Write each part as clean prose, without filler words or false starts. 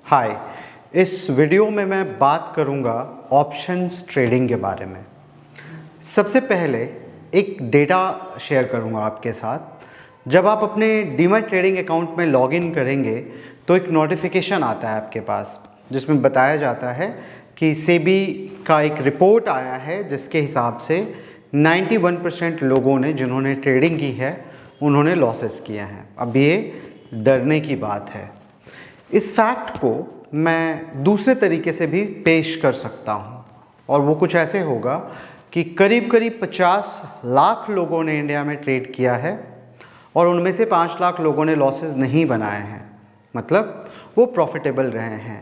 हाय, इस वीडियो में मैं बात करूंगा ऑप्शंस ट्रेडिंग के बारे में। सबसे पहले एक डेटा शेयर करूंगा आपके साथ। जब आप अपने डीमैट ट्रेडिंग अकाउंट में लॉगिन करेंगे तो एक नोटिफिकेशन आता है आपके पास जिसमें बताया जाता है कि सेबी का एक रिपोर्ट आया है जिसके हिसाब से 91% लोगों ने जिन्होंने ट्रेडिंग की है उन्होंने लॉसेस किए हैं। अब ये डरने की बात है। इस फैक्ट को मैं दूसरे तरीके से भी पेश कर सकता हूँ और वो कुछ ऐसे होगा कि करीब 50 लाख लोगों ने इंडिया में ट्रेड किया है और उनमें से 5 लाख लोगों ने लॉसेस नहीं बनाए हैं, मतलब वो प्रॉफिटेबल रहे हैं।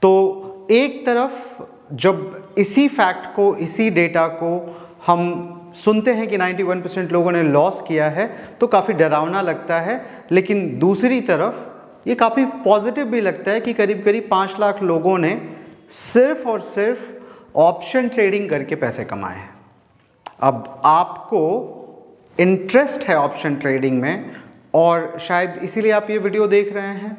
तो एक तरफ जब इसी फैक्ट को, इसी डेटा को हम सुनते हैं कि 91% लोगों ने लॉस किया है तो काफ़ी डरावना लगता है, लेकिन दूसरी तरफ ये काफ़ी पॉजिटिव भी लगता है कि करीब 5 लाख लोगों ने सिर्फ और सिर्फ ऑप्शन ट्रेडिंग करके पैसे कमाए हैं। अब आपको इंटरेस्ट है ऑप्शन ट्रेडिंग में और शायद इसीलिए आप ये वीडियो देख रहे हैं।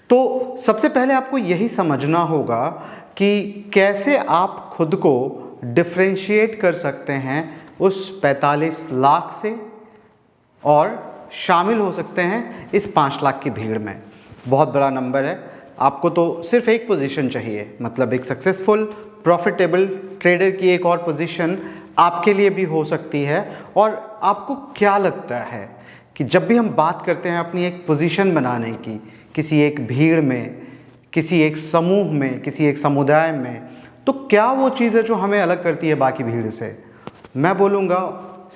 तो सबसे पहले आपको यही समझना होगा कि कैसे आप खुद को डिफरेंशिएट कर सकते हैं उस 45 लाख से और शामिल हो सकते हैं इस 5 लाख की भीड़ में। बहुत बड़ा नंबर है। आपको तो सिर्फ एक पोजीशन चाहिए, मतलब एक सक्सेसफुल प्रॉफिटेबल ट्रेडर की एक और पोजीशन आपके लिए भी हो सकती है। और आपको क्या लगता है कि जब भी हम बात करते हैं अपनी एक पोजीशन बनाने की, किसी एक भीड़ में, किसी एक समूह में, किसी एक समुदाय में, तो क्या वो चीज़ है जो हमें अलग करती है बाकी भीड़ से? मैं बोलूँगा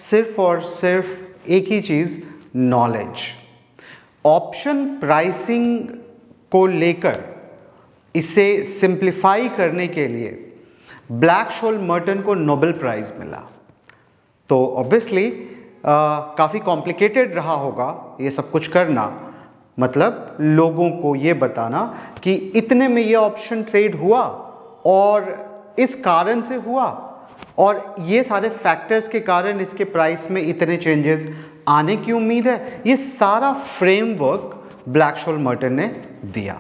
सिर्फ और सिर्फ एक ही चीज़, नॉलेज। ऑप्शन प्राइसिंग को लेकर इसे सिंप्लीफाई करने के लिए ब्लैक-शोल-मर्टन को नोबेल प्राइज़ मिला। तो ऑब्वियसली काफ़ी कॉम्प्लिकेटेड रहा होगा ये सब कुछ करना, मतलब लोगों को ये बताना कि इतने में ये ऑप्शन ट्रेड हुआ और इस कारण से हुआ और ये सारे फैक्टर्स के कारण इसके प्राइस में इतने चेंजेस आने की उम्मीद है। ये सारा फ्रेमवर्क ब्लैक-शोल-मर्टन ने दिया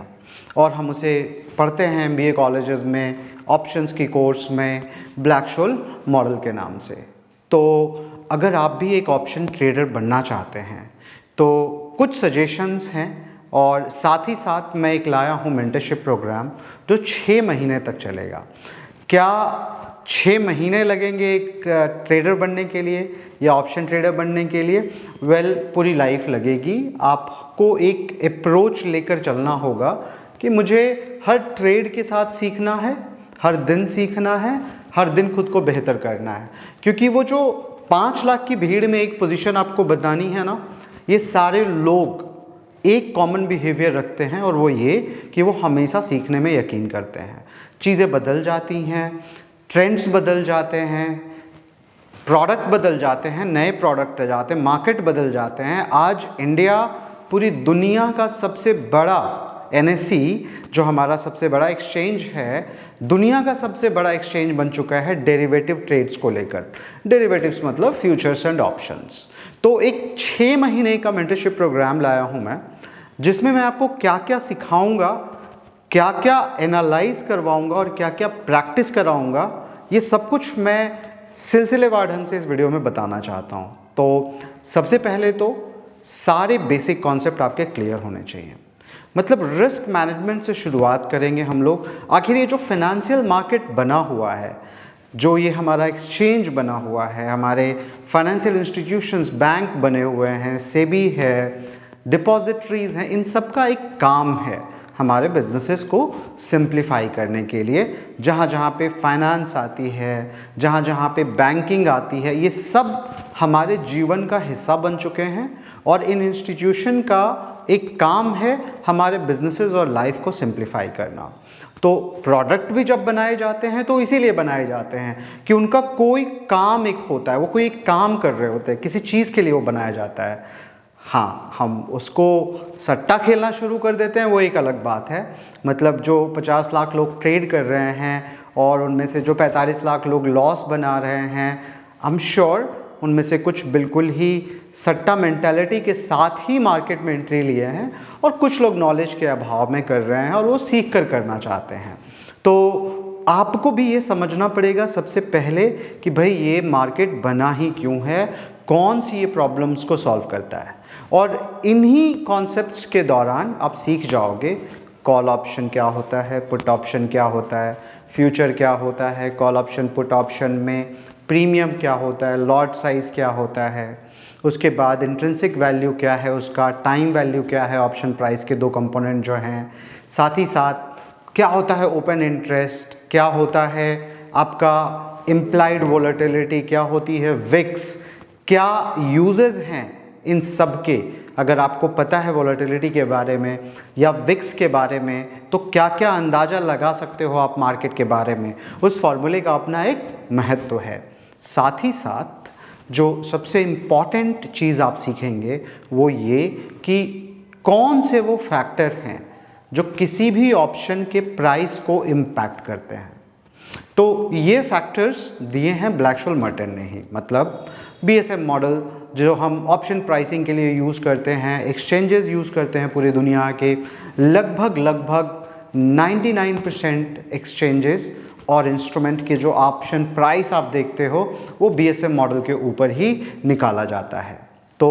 और हम उसे पढ़ते हैं MBA कॉलेजेस में, ऑप्शंस की कोर्स में, ब्लैक-शोल मॉडल के नाम से। तो अगर आप भी एक ऑप्शन ट्रेडर बनना चाहते हैं तो कुछ सजेशंस हैं और साथ ही साथ मैं एक लाया हूँ मेंटरशिप प्रोग्राम जो 6 महीने तक चलेगा। क्या 6 महीने लगेंगे एक ट्रेडर बनने के लिए या ऑप्शन ट्रेडर बनने के लिए? पूरी लाइफ लगेगी। आपको एक अप्रोच लेकर चलना होगा कि मुझे हर ट्रेड के साथ सीखना है, हर दिन सीखना है, हर दिन खुद को बेहतर करना है। क्योंकि वो जो 5 लाख की भीड़ में एक पोजीशन आपको बनानी है ना, ये सारे लोग एक कॉमन बिहेवियर रखते हैं और वो ये कि वो हमेशा सीखने में यकीन करते हैं। चीज़ें बदल जाती हैं, ट्रेंड्स बदल जाते हैं, प्रोडक्ट बदल जाते हैं, नए प्रोडक्ट आ जाते हैं, मार्केट बदल जाते हैं। आज इंडिया पूरी दुनिया का सबसे बड़ा NSE, जो हमारा सबसे बड़ा एक्सचेंज है, दुनिया का सबसे बड़ा एक्सचेंज बन चुका है डेरिवेटिव ट्रेड्स को लेकर। डेरिवेटिव्स मतलब फ्यूचर्स एंड ऑप्शंस। तो एक 6 महीने का मेंटरशिप प्रोग्राम लाया हूँ मैं, जिसमें मैं आपको क्या क्या सिखाऊंगा, क्या क्या एनालाइज करवाऊंगा और क्या क्या प्रैक्टिस कराऊंगा, ये सब कुछ मैं सिलसिलेवार ढंग से इस वीडियो में बताना चाहता हूँ। तो सबसे पहले तो सारे बेसिक कॉन्सेप्ट आपके क्लियर होने चाहिए। मतलब रिस्क मैनेजमेंट से शुरुआत करेंगे हम लोग। आखिर ये जो फाइनेंशियल मार्केट बना हुआ है, जो ये हमारा एक्सचेंज बना हुआ है, हमारे फाइनेंशियल इंस्टीट्यूशंस, बैंक बने हुए हैं, सेबी है, डिपॉजिटरीज हैं, इन सब का एक काम है हमारे बिजनेसेस को सिंप्लीफाई करने के लिए। जहाँ जहाँ पे फाइनेंस आती है, जहाँ जहाँ पे बैंकिंग आती है, ये सब हमारे जीवन का हिस्सा बन चुके हैं और इन इंस्टीट्यूशन का एक काम है हमारे बिजनेसेस और लाइफ को सिंप्लीफाई करना। तो प्रोडक्ट भी जब बनाए जाते हैं तो इसीलिए बनाए जाते हैं कि उनका कोई काम एक होता है, वो कोई एक काम कर रहे होते हैं, किसी चीज़ के लिए वो बनाया जाता है। हाँ, हम उसको सट्टा खेलना शुरू कर देते हैं, वो एक अलग बात है। मतलब जो 50 लाख लोग ट्रेड कर रहे हैं और उनमें से जो 45 लाख लोग लॉस बना रहे हैं, आई एम श्योर उनमें से कुछ बिल्कुल ही सट्टा मेंटालिटी के साथ ही मार्केट में एंट्री लिए हैं और कुछ लोग नॉलेज के अभाव में कर रहे हैं और वो सीख कर करना चाहते हैं। तो आपको भी ये समझना पड़ेगा सबसे पहले कि भाई ये मार्केट बना ही क्यों है, कौन सी ये प्रॉब्लम्स को सॉल्व करता है, और इन्हीं कॉन्सेप्ट्स के दौरान आप सीख जाओगे कॉल ऑप्शन क्या होता है, पुट ऑप्शन क्या होता है, फ्यूचर क्या होता है, कॉल ऑप्शन पुट ऑप्शन में प्रीमियम क्या होता है, लॉट साइज़ क्या होता है, उसके बाद इंट्रिंसिक वैल्यू क्या है उसका, टाइम वैल्यू क्या है, ऑप्शन प्राइस के दो कंपोनेंट जो हैं, साथ ही साथ क्या होता है ओपन इंटरेस्ट, क्या होता है आपका इम्प्लाइड वोलेटिलिटी, क्या होती है विक्स, क्या यूजेस हैं इन सब के। अगर आपको पता है वोलेटिलिटी के बारे में या विक्स के बारे में तो क्या क्या अंदाज़ा लगा सकते हो आप मार्केट के बारे में, उस फॉर्मूले का अपना एक महत्व है। साथ ही साथ जो सबसे इम्पॉर्टेंट चीज़ आप सीखेंगे वो ये कि कौन से वो फैक्टर हैं जो किसी भी ऑप्शन के प्राइस को इम्पैक्ट करते हैं। तो ये फैक्टर्स दिए हैं ब्लैक-शोल मर्टन ने ही, मतलब बीएसएम मॉडल जो हम ऑप्शन प्राइसिंग के लिए यूज़ करते हैं, एक्सचेंजेस यूज़ करते हैं पूरी दुनिया के लगभग 99% एक्सचेंजेस और इंस्ट्रूमेंट के जो ऑप्शन प्राइस आप देखते हो वो बीएसएम मॉडल के ऊपर ही निकाला जाता है। तो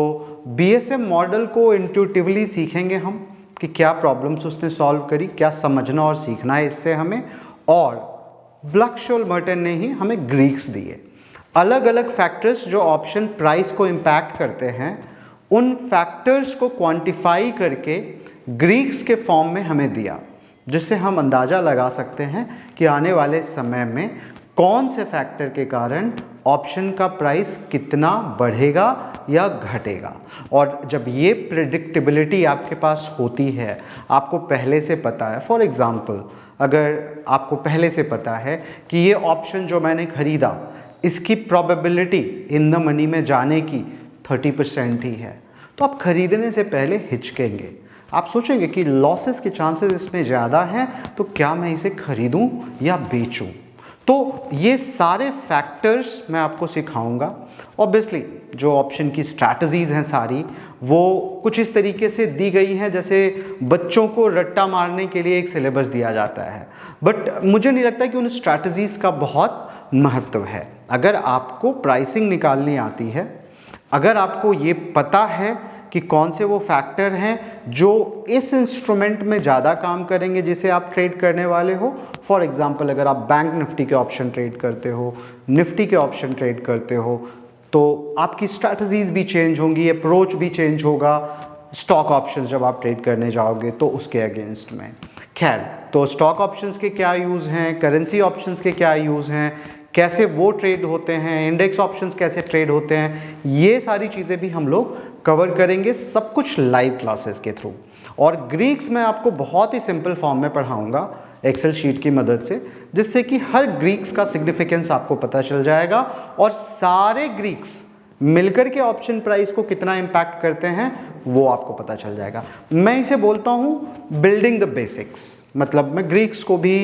बीएसएम मॉडल को इंट्यूटिवली सीखेंगे हम कि क्या प्रॉब्लम्स उसने सॉल्व करी, क्या समझना और सीखना है इससे हमें, और ब्लैक-शोल मर्टन ने ही हमें ग्रीक्स दिए, अलग अलग फैक्टर्स जो ऑप्शन प्राइस को इम्पैक्ट करते हैं, उन फैक्टर्स को क्वांटिफाई करके ग्रीक्स के फॉर्म में हमें दिया, जिससे हम अंदाज़ा लगा सकते हैं कि आने वाले समय में कौन से फैक्टर के कारण ऑप्शन का प्राइस कितना बढ़ेगा या घटेगा। और जब ये प्रेडिक्टेबिलिटी आपके पास होती है, आपको पहले से पता है, फॉर एग्ज़ाम्पल अगर आपको पहले से पता है कि ये ऑप्शन जो मैंने ख़रीदा इसकी प्रोबेबिलिटी इन द मनी में जाने की 30% ही है, तो आप ख़रीदने से पहले हिचकेंगे, आप सोचेंगे कि लॉसेस के चांसेस इसमें ज़्यादा हैं, तो क्या मैं इसे ख़रीदूं या बेचूं। तो ये सारे फैक्टर्स मैं आपको सिखाऊंगा। ऑब्वियसली जो ऑप्शन की स्ट्रैटेजीज़ हैं सारी वो कुछ इस तरीके से दी गई हैं जैसे बच्चों को रट्टा मारने के लिए एक सिलेबस दिया जाता है, बट मुझे नहीं लगता कि उन स्ट्रैटेजीज़ का बहुत महत्व है। अगर आपको प्राइसिंग निकालनी आती है, अगर आपको ये पता है कि कौन से वो फैक्टर हैं जो इस इंस्ट्रूमेंट में ज़्यादा काम करेंगे जिसे आप ट्रेड करने वाले हो, फॉर एग्जांपल अगर आप बैंक निफ्टी के ऑप्शन ट्रेड करते हो, निफ्टी के ऑप्शन ट्रेड करते हो, तो आपकी स्ट्रैटेजीज़ भी चेंज होंगी, अप्रोच भी चेंज होगा स्टॉक ऑप्शंस जब आप ट्रेड करने जाओगे तो उसके अगेंस्ट में। खैर, तो स्टॉक ऑप्शंस के क्या यूज़ हैं, करेंसी ऑप्शंस के क्या यूज़ हैं, कैसे वो ट्रेड होते हैं, इंडेक्स ऑप्शंस कैसे ट्रेड होते हैं, ये सारी चीज़ें भी हम लोग कवर करेंगे, सब कुछ लाइव क्लासेस के थ्रू। और ग्रीक्स मैं आपको बहुत ही सिंपल फॉर्म में पढ़ाऊंगा एक्सेल शीट की मदद से, जिससे कि हर ग्रीक्स का सिग्निफिकेंस आपको पता चल जाएगा और सारे ग्रीक्स मिलकर के ऑप्शन प्राइस को कितना इम्पैक्ट करते हैं वो आपको पता चल जाएगा। मैं इसे बोलता हूँ बिल्डिंग द बेसिक्स, मतलब मैं ग्रीक्स को भी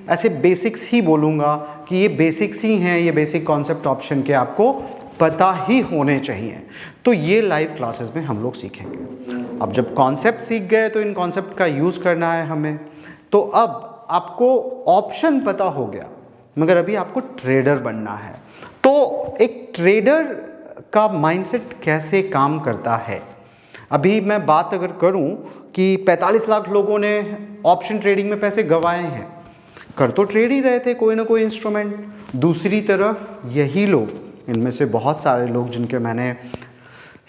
ऐसे बेसिक्स ही बोलूँगा कि ये बेसिक्स ही हैं, ये बेसिक कॉन्सेप्ट ऑप्शन के आपको पता ही होने चाहिए। तो ये लाइव क्लासेस में हम लोग सीखेंगे। अब जब कॉन्सेप्ट सीख गए तो इन कॉन्सेप्ट का यूज़ करना है हमें, तो अब आपको ऑप्शन पता हो गया, मगर अभी आपको ट्रेडर बनना है। तो एक ट्रेडर का माइंडसेट कैसे काम करता है, अभी मैं बात अगर करूं कि 45 लाख लोगों ने ऑप्शन ट्रेडिंग में पैसे गंवाए हैं, कर तो ट्रेड ही रहे थे कोई ना कोई इंस्ट्रूमेंट। दूसरी तरफ यही लोग, इनमें से बहुत सारे लोग जिनके मैंने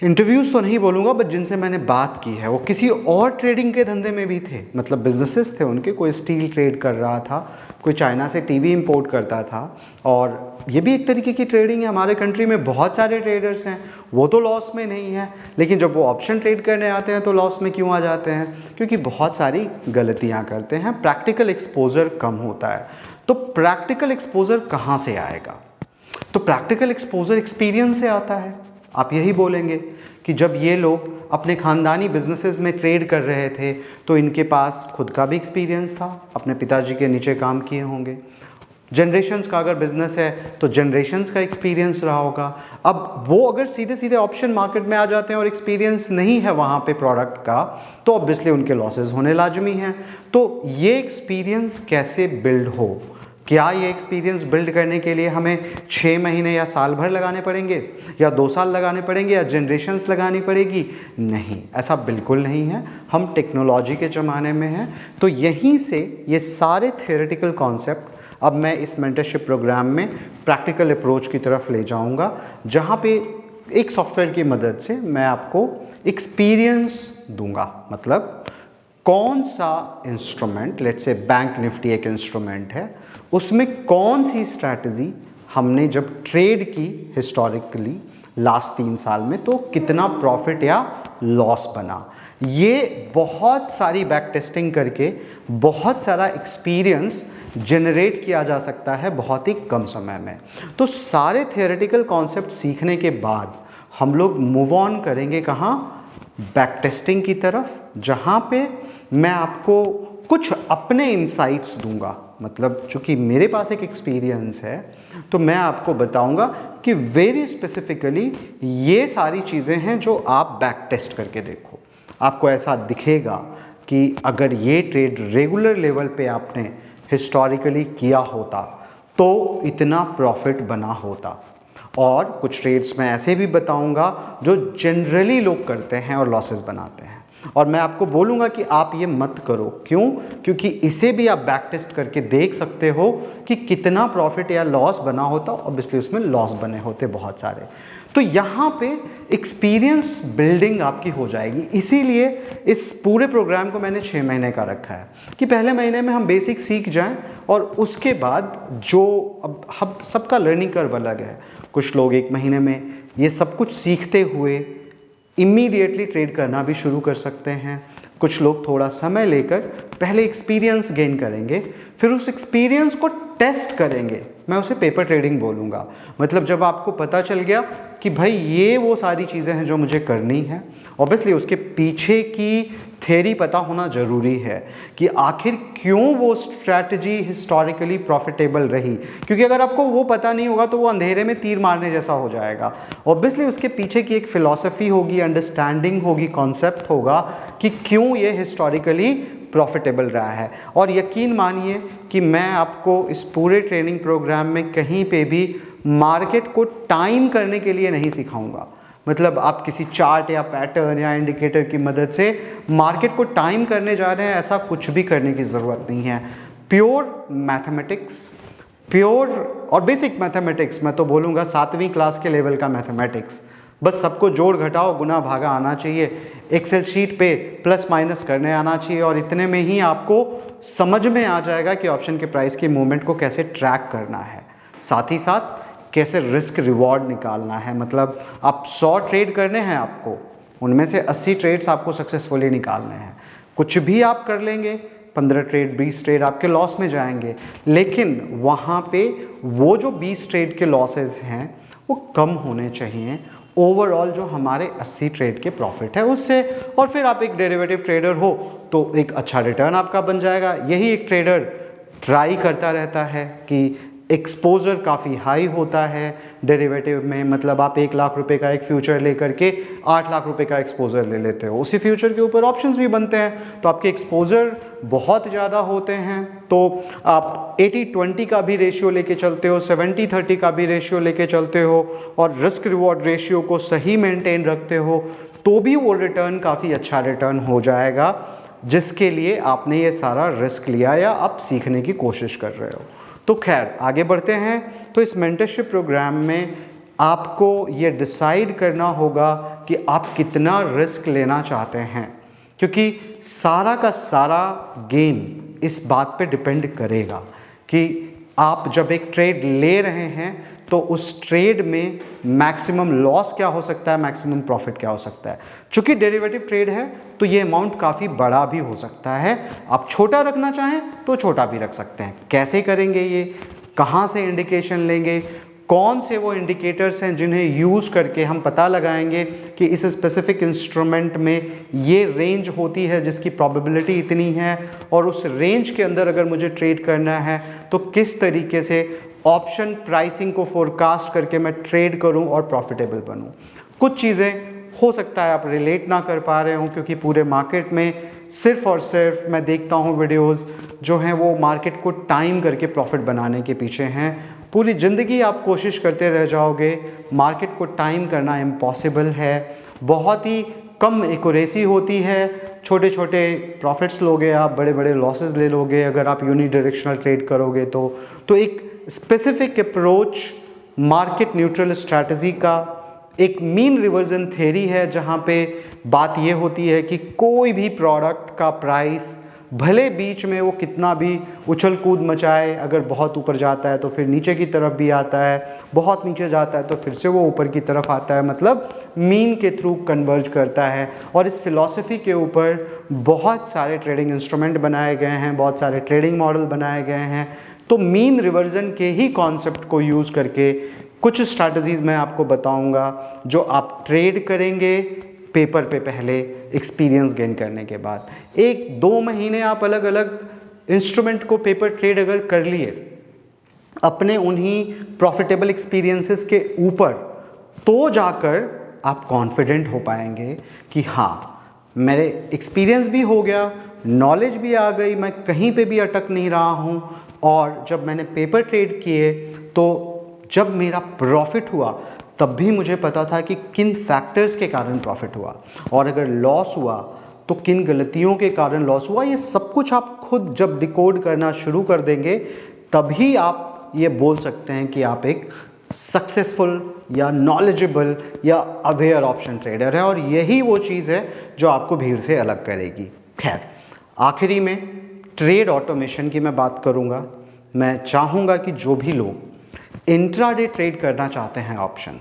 इंटरव्यूज़ तो नहीं बोलूँगा बट जिनसे मैंने बात की है, वो किसी और ट्रेडिंग के धंधे में भी थे, मतलब बिजनेसेस थे उनके, कोई स्टील ट्रेड कर रहा था, कोई चाइना से टीवी इंपोर्ट करता था, और ये भी एक तरीके की ट्रेडिंग है। हमारे कंट्री में बहुत सारे ट्रेडर्स हैं, वो तो लॉस में नहीं है, लेकिन जब वो ऑप्शन ट्रेड करने आते हैं तो लॉस में क्यों आ जाते हैं? क्योंकि बहुत सारी गलतियाँ करते हैं, प्रैक्टिकल एक्सपोजर कम होता है। तो प्रैक्टिकल एक्सपोजर कहाँ से आएगा? तो प्रैक्टिकल एक्सपोजर एक्सपीरियंस से आता है। आप यही बोलेंगे कि जब ये लोग अपने ख़ानदानी बिजनेसेस में ट्रेड कर रहे थे तो इनके पास खुद का भी एक्सपीरियंस था, अपने पिताजी के नीचे काम किए होंगे, जनरेशन्स का अगर बिजनेस है तो जनरेशन्स का एक्सपीरियंस रहा होगा। अब वो अगर सीधे सीधे ऑप्शन मार्केट में आ जाते हैं और एक्सपीरियंस नहीं है वहाँ पे प्रोडक्ट का, तो ऑब्वियसली उनके लॉसेस होने लाजमी हैं। तो ये एक्सपीरियंस कैसे बिल्ड हो, क्या ये एक्सपीरियंस बिल्ड करने के लिए हमें 6 महीने या साल भर लगाने पड़ेंगे, या 2 साल लगाने पड़ेंगे, या जनरेशन्स लगानी पड़ेगी? नहीं, ऐसा बिल्कुल नहीं है। हम टेक्नोलॉजी के ज़माने में हैं, तो यहीं से ये सारे थियोरेटिकल कॉन्सेप्ट अब मैं इस मेंटरशिप प्रोग्राम में प्रैक्टिकल अप्रोच की तरफ ले जाऊंगा, जहाँ पे एक सॉफ्टवेयर की मदद से मैं आपको एक्सपीरियंस दूंगा। मतलब कौन सा instrument, let's say bank Nifty एक इंस्ट्रूमेंट है, उसमें कौन सी स्ट्रैटेजी हमने जब ट्रेड की हिस्टोरिकली लास्ट 3 साल में, तो कितना प्रॉफिट या लॉस बना। ये बहुत सारी बैक टेस्टिंग करके बहुत सारा एक्सपीरियंस जनरेट किया जा सकता है बहुत ही कम समय में। तो सारे थियोरेटिकल कॉन्सेप्ट सीखने के बाद हम लोग मूव ऑन करेंगे कहाँ? बैक टेस्टिंग की तरफ, जहाँ पे मैं आपको कुछ अपने इंसाइट्स दूंगा। मतलब चूँकि मेरे पास एक एक्सपीरियंस है, तो मैं आपको बताऊंगा कि वेरी स्पेसिफिकली ये सारी चीज़ें हैं जो आप बैक टेस्ट करके देखो। आपको ऐसा दिखेगा कि अगर ये ट्रेड रेगुलर लेवल पे आपने हिस्टोरिकली किया होता तो इतना प्रॉफिट बना होता। और कुछ ट्रेड्स मैं ऐसे भी बताऊंगा जो जनरली लोग करते हैं और लॉसेस बनाते हैं, और मैं आपको बोलूँगा कि आप ये मत करो। क्यों? क्योंकि इसे भी आप बैक टेस्ट करके देख सकते हो कि कितना प्रॉफिट या लॉस बना होता। ऑब्वियसली उसमें लॉस बने होते बहुत सारे। तो यहाँ पे एक्सपीरियंस बिल्डिंग आपकी हो जाएगी। इसीलिए इस पूरे प्रोग्राम को मैंने 6 महीने का रखा है कि पहले महीने में हम बेसिक सीख जाएं, और उसके बाद जो अब सबका लर्निंग कर्व अलग है। कुछ लोग 1 महीने में ये सब कुछ सीखते हुए इमीडिएटली ट्रेड करना भी शुरू कर सकते हैं। कुछ लोग थोड़ा समय लेकर पहले एक्सपीरियंस गेन करेंगे, फिर उस एक्सपीरियंस को टेस्ट करेंगे। मैं उसे पेपर ट्रेडिंग बोलूँगा। मतलब जब आपको पता चल गया कि भाई ये वो सारी चीज़ें हैं जो मुझे करनी है, ऑब्वियसली उसके पीछे की थ्योरी पता होना ज़रूरी है कि आखिर क्यों वो स्ट्रैटेजी हिस्टोरिकली प्रॉफिटेबल रही। क्योंकि अगर आपको वो पता नहीं होगा तो वो अंधेरे में तीर मारने जैसा हो जाएगा। ऑब्वियसली उसके पीछे की एक फ़िलॉसफी होगी, अंडरस्टैंडिंग होगी, कॉन्सेप्ट होगा कि क्यों ये हिस्टोरिकली प्रॉफिटेबल रहा है। और यकीन मानिए कि मैं आपको इस पूरे ट्रेनिंग प्रोग्राम में कहीं पे भी मार्केट को टाइम करने के लिए नहीं सिखाऊंगा। मतलब आप किसी चार्ट या पैटर्न या इंडिकेटर की मदद से मार्केट को टाइम करने जा रहे हैं, ऐसा कुछ भी करने की ज़रूरत नहीं है। प्योर मैथमेटिक्स, प्योर और बेसिक मैथमेटिक्स, मैं तो बोलूँगा 7वीं क्लास के लेवल का मैथमेटिक्स। बस सबको जोड़ घटाओ गुना भागा आना चाहिए, एक्सेल शीट पे प्लस माइनस करने आना चाहिए, और इतने में ही आपको समझ में आ जाएगा कि ऑप्शन के प्राइस के मूवमेंट को कैसे ट्रैक करना है। साथ ही साथ कैसे रिस्क रिवॉर्ड निकालना है। मतलब आप 100 ट्रेड करने हैं आपको, उनमें से 80 ट्रेड्स आपको सक्सेसफुली निकालने हैं। कुछ भी आप कर लेंगे, 15 ट्रेड 20 ट्रेड आपके लॉस में जाएंगे, लेकिन वहाँ पे वो जो 20 ट्रेड के लॉसेस हैं वो कम होने चाहिए ओवरऑल जो हमारे 80 ट्रेड के प्रॉफिट है उससे। और फिर आप एक डेरिवेटिव ट्रेडर हो तो एक अच्छा रिटर्न आपका बन जाएगा। यही एक ट्रेडर ट्राई करता रहता है कि एक्सपोजर काफ़ी हाई होता है डेरिवेटिव में। मतलब आप 1 लाख रुपए का एक फ्यूचर लेकर के 8 लाख रुपए का एक्सपोजर ले लेते हो, उसी फ्यूचर के ऊपर ऑप्शंस भी बनते हैं, तो आपके एक्सपोजर बहुत ज़्यादा होते हैं। तो आप 80-20 का भी रेशियो लेके चलते हो, 70-30 का भी रेशियो लेके चलते हो, और रिस्क रिवॉर्ड रेशियो को सही मेंटेन रखते हो, तो भी वो रिटर्न काफ़ी अच्छा रिटर्न हो जाएगा, जिसके लिए आपने ये सारा रिस्क लिया या आप सीखने की कोशिश कर रहे हो। तो खैर आगे बढ़ते हैं। तो इस मेंटरशिप प्रोग्राम में आपको ये डिसाइड करना होगा कि आप कितना रिस्क लेना चाहते हैं, क्योंकि सारा का सारा गेम इस बात पे डिपेंड करेगा कि आप जब एक ट्रेड ले रहे हैं तो उस ट्रेड में मैक्सिमम लॉस क्या हो सकता है, मैक्सिमम प्रॉफिट क्या हो सकता है। चूंकि डेरिवेटिव ट्रेड है तो ये अमाउंट काफ़ी बड़ा भी हो सकता है। आप छोटा रखना चाहें तो छोटा भी रख सकते हैं। कैसे करेंगे ये, कहाँ से इंडिकेशन लेंगे, कौन से वो इंडिकेटर्स हैं जिन्हें यूज़ करके हम पता लगाएंगे कि इस स्पेसिफिक इंस्ट्रूमेंट में ये रेंज होती है जिसकी प्रोबेबिलिटी इतनी है, और उस रेंज के अंदर अगर मुझे ट्रेड करना है तो किस तरीके से ऑप्शन प्राइसिंग को फोरकास्ट करके मैं ट्रेड करूं और प्रॉफिटेबल बनूं। कुछ चीज़ें हो सकता है आप रिलेट ना कर पा रहे हो, क्योंकि पूरे मार्केट में सिर्फ और सिर्फ मैं देखता हूँ वीडियोस जो हैं वो मार्केट को टाइम करके प्रॉफिट बनाने के पीछे हैं। पूरी ज़िंदगी आप कोशिश करते रह जाओगे, मार्केट को टाइम करना इम्पॉसिबल है, बहुत ही कम एक्यूरेसी होती है, छोटे छोटे प्रॉफिट्स लोगे आप, बड़े बड़े लॉसेस ले लोगे अगर आप यूनिडायरेक्शनल ट्रेड करोगे तो एक specific approach market neutral strategy का एक मीन रिवर्जन थ्योरी है, जहाँ पे बात ये होती है कि कोई भी प्रोडक्ट का प्राइस भले बीच में वो कितना भी उछल कूद मचाए, अगर बहुत ऊपर जाता है तो फिर नीचे की तरफ भी आता है, बहुत नीचे जाता है तो फिर से वो ऊपर की तरफ आता है, मतलब मीन के थ्रू कन्वर्ज करता है। और इस फिलॉसफी के ऊपर बहुत सारे ट्रेडिंग इंस्ट्रूमेंट बनाए गए हैं, बहुत सारे ट्रेडिंग मॉडल बनाए गए हैं। तो मीन रिवर्जन के ही कॉन्सेप्ट को यूज़ करके कुछ स्ट्रैटेजीज़ मैं आपको बताऊंगा जो आप ट्रेड करेंगे पेपर पे पहले एक्सपीरियंस गेन करने के बाद। 1-2 महीने आप अलग अलग इंस्ट्रूमेंट को पेपर ट्रेड अगर कर लिए अपने उन्हीं प्रॉफिटेबल एक्सपीरियंसेस के ऊपर, तो जाकर आप कॉन्फिडेंट हो पाएंगे कि हाँ मेरे एक्सपीरियंस भी हो गया, नॉलेज भी आ गई, मैं कहीं पे भी अटक नहीं रहा हूँ। और जब मैंने पेपर ट्रेड किए तो जब मेरा प्रॉफिट हुआ तब भी मुझे पता था कि किन फैक्टर्स के कारण प्रॉफिट हुआ, और अगर लॉस हुआ तो किन गलतियों के कारण लॉस हुआ। ये सब कुछ आप खुद जब डिकोड करना शुरू कर देंगे तभी आप ये बोल सकते हैं कि आप एक सक्सेसफुल या नॉलेजेबल या अवेयर ऑप्शन ट्रेडर है, और यही वो चीज़ है जो आपको भीड़ से अलग करेगी। खैर, आखिरी में ट्रेड ऑटोमेशन की मैं बात करूँगा। मैं चाहूँगा कि जो भी लोग इंट्राडे ट्रेड करना चाहते हैं ऑप्शन,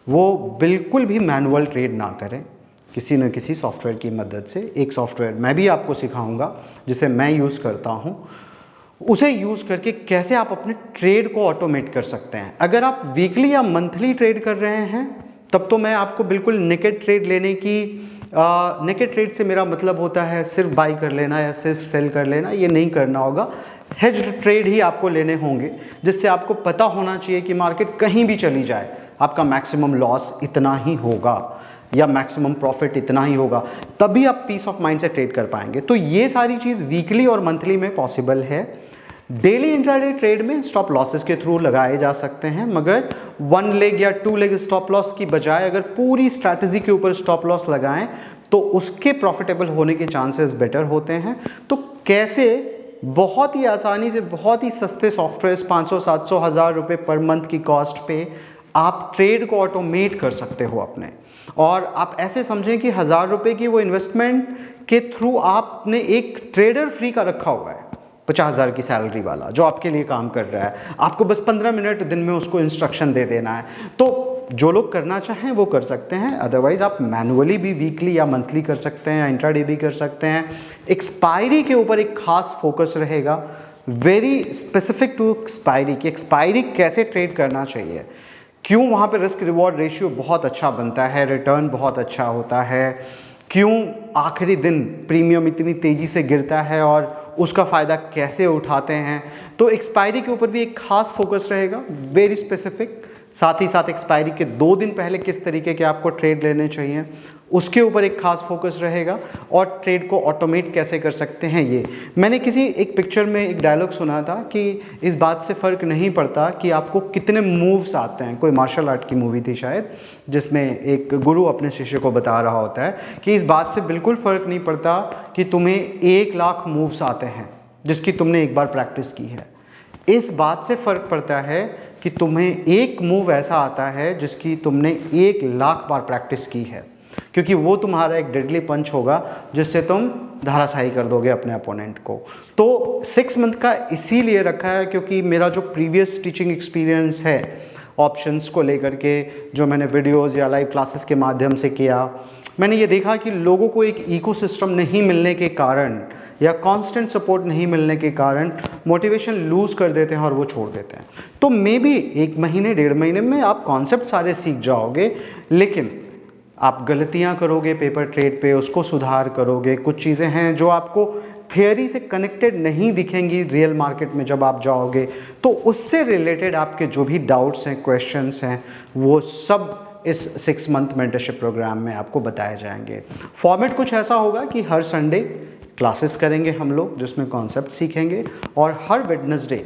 वो बिल्कुल भी मैनुअल ट्रेड ना करें, किसी न किसी सॉफ्टवेयर की मदद से। एक सॉफ्टवेयर मैं भी आपको सिखाऊंगा जिसे मैं यूज़ करता हूं, उसे यूज़ करके कैसे आप अपने ट्रेड को ऑटोमेट कर सकते हैं। अगर आप वीकली या मंथली ट्रेड कर रहे हैं तब तो मैं आपको बिल्कुल नेकेड ट्रेड लेने की, नेकेड ट्रेड से मेरा मतलब होता है सिर्फ बाई कर लेना या सिर्फ सेल कर लेना, ये नहीं करना होगा। हेज्ड ट्रेड ही आपको लेने होंगे, जिससे आपको पता होना चाहिए कि मार्केट कहीं भी चली जाए आपका मैक्सिमम लॉस इतना ही होगा या मैक्सिमम प्रॉफिट इतना ही होगा, तभी आप पीस ऑफ माइंड से ट्रेड कर पाएंगे। तो ये सारी चीज़ वीकली और मंथली में पॉसिबल है। डेली इंट्राडे ट्रेड में स्टॉप लॉसेस के थ्रू लगाए जा सकते हैं, मगर 1 लेग या 2 लेग स्टॉप लॉस की बजाय अगर पूरी स्ट्रैटेजी के ऊपर स्टॉप लॉस लगाएं तो उसके प्रॉफिटेबल होने के चांसेस बेटर होते हैं। तो कैसे? बहुत ही आसानी से, बहुत ही सस्ते सॉफ्टवेयर 500, 700, 1000 रुपये पर मंथ की कॉस्ट पे आप ट्रेड को ऑटोमेट कर सकते हो अपने। और आप ऐसे समझें कि 1000 रुपये की वो इन्वेस्टमेंट के थ्रू आपने एक ट्रेडर फ्री का रखा हुआ है, 50,000 की सैलरी वाला, जो आपके लिए काम कर रहा है। आपको बस 15 मिनट दिन में उसको इंस्ट्रक्शन दे देना है। तो जो लोग करना चाहें वो कर सकते हैं, अदरवाइज आप मैनुअली भी वीकली या मंथली कर सकते हैं या इंट्राडे भी कर सकते हैं। एक्सपायरी के ऊपर एक खास फोकस रहेगा, वेरी स्पेसिफिक टू एक्सपायरी, कि एक्सपायरी कैसे ट्रेड करना चाहिए, क्यों वहाँ पे रिस्क रिवॉर्ड रेशियो बहुत अच्छा बनता है, रिटर्न बहुत अच्छा होता है, क्यों आखिरी दिन प्रीमियम इतनी तेज़ी से गिरता है और उसका फ़ायदा कैसे उठाते हैं। तो एक्सपायरी के ऊपर भी एक खास फोकस रहेगा, वेरी स्पेसिफिक। साथ ही साथ एक्सपायरी के 2 दिन पहले किस तरीके के आपको ट्रेड लेने चाहिए उसके ऊपर एक खास फोकस रहेगा, और ट्रेड को ऑटोमेट कैसे कर सकते हैं। ये मैंने किसी एक पिक्चर में एक डायलॉग सुना था कि इस बात से फ़र्क नहीं पड़ता कि आपको कितने मूव्स आते हैं। कोई मार्शल आर्ट की मूवी थी शायद, जिसमें एक गुरु अपने शिष्य को बता रहा होता है कि इस बात से बिल्कुल फ़र्क नहीं पड़ता कि तुम्हें 1 लाख मूव्स आते हैं जिसकी तुमने एक बार प्रैक्टिस की है। इस बात से फ़र्क पड़ता है कि तुम्हें एक मूव ऐसा आता है जिसकी तुमने 1 लाख बार प्रैक्टिस की है, क्योंकि वो तुम्हारा एक डेडली पंच होगा जिससे तुम धाराशाही कर दोगे अपने अपोनेंट को। तो 6 मंथ का इसीलिए रखा है क्योंकि मेरा जो प्रीवियस टीचिंग एक्सपीरियंस है ऑप्शंस को लेकर के, जो मैंने वीडियोज़ या लाइव क्लासेस के माध्यम से किया, मैंने ये देखा कि लोगों को एक इकोसिस्टम नहीं मिलने के कारण या कांस्टेंट सपोर्ट नहीं मिलने के कारण मोटिवेशन लूज़ कर देते हैं और वो छोड़ देते हैं। तो मे बी 1 महीने 1.5 महीने में आप कॉन्सेप्ट सारे सीख जाओगे, लेकिन आप गलतियां करोगे पेपर ट्रेड पे, उसको सुधार करोगे। कुछ चीज़ें हैं जो आपको थियरी से कनेक्टेड नहीं दिखेंगी रियल मार्केट में जब आप जाओगे, तो उससे रिलेटेड आपके जो भी डाउट्स हैं, क्वेश्चंस हैं, वो सब इस 6 मंथ मेंटरशिप प्रोग्राम में आपको बताए जाएंगे। फॉर्मेट कुछ ऐसा होगा कि हर संडे क्लासेस करेंगे हम लोग जिसमें कॉन्सेप्ट सीखेंगे, और हर वेडनेसडे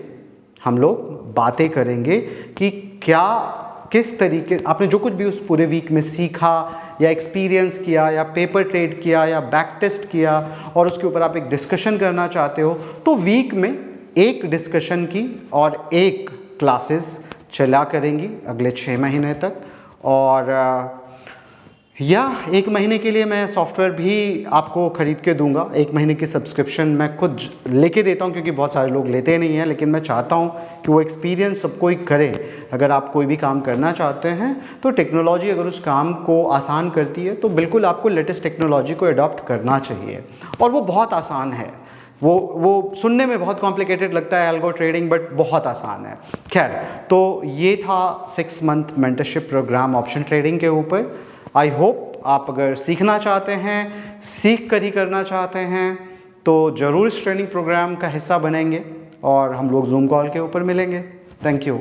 हम लोग बातें करेंगे कि किस तरीके आपने जो कुछ भी उस पूरे वीक में सीखा या एक्सपीरियंस किया या पेपर ट्रेड किया या बैक टेस्ट किया, और उसके ऊपर आप एक डिस्कशन करना चाहते हो, तो वीक में एक डिस्कशन की और एक क्लासेस चला करेंगी अगले 6 महीने तक। और या 1 महीने के लिए मैं सॉफ्टवेयर भी आपको ख़रीद के दूंगा। 1 महीने की सब्सक्रिप्शन मैं खुद लेके देता हूं, क्योंकि बहुत सारे लोग लेते नहीं हैं, लेकिन मैं चाहता हूं कि वो एक्सपीरियंस सब कोई करे। अगर आप कोई भी काम करना चाहते हैं तो टेक्नोलॉजी अगर उस काम को आसान करती है तो बिल्कुल आपको लेटेस्ट टेक्नोलॉजी को अडॉप्ट करना चाहिए, और वो बहुत आसान है। वो सुनने में बहुत कॉम्प्लिकेटेड लगता है एल्गो ट्रेडिंग, बट बहुत आसान है। खैर, तो ये था 6 month mentorship programme option trading के ऊपर। आई होप आप अगर सीखना चाहते हैं, सीख कर ही करना चाहते हैं, तो ज़रूर इस ट्रेनिंग प्रोग्राम का हिस्सा बनेंगे और हम लोग जूम कॉल के ऊपर मिलेंगे। Thank you.